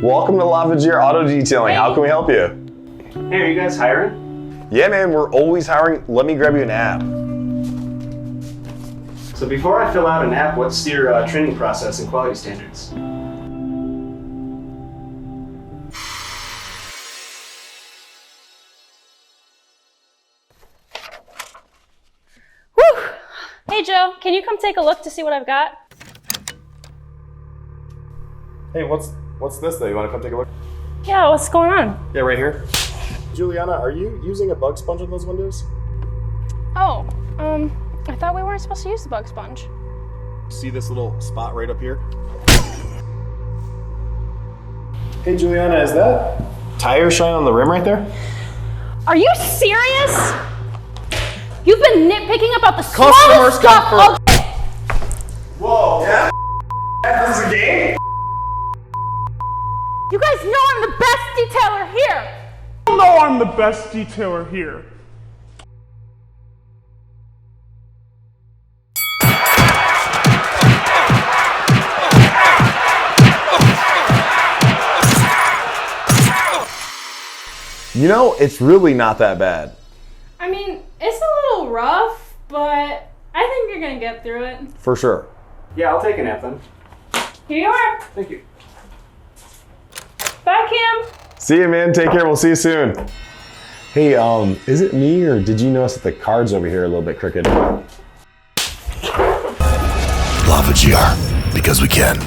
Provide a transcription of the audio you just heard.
Welcome to Lavagere Auto Detailing. How can we help you? Hey, are you guys hiring? Yeah, man, we're always hiring. Let me grab you an app. So before I fill out an app, what's your training process and quality standards? Whew! Hey Joe, can you come take a look to see what I've got? Hey, what's this though? You want to come take a look? Yeah, what's going on? Yeah, right here. Juliana, are you using a bug sponge on those windows? Oh, I thought we weren't supposed to use the bug sponge. See this little spot right up here? Hey, Juliana, is that tire shine on the rim right there? Are you serious? You've been nitpicking about the Customers smallest come stuff. first. Okay. Whoa, yeah? This is a game? You guys know I'm the best detailer here. You know I'm the best detailer here. You know, it's really not that bad. I mean, it's a little rough, but I think you're gonna get through it. For sure. Yeah, I'll take an app then. Here you are. Thank you. Bye, Kim. See you, man. Take care. We'll see you soon. Hey, is it me or did you notice that the cards over here are a little bit crooked? Lavagere, because we can.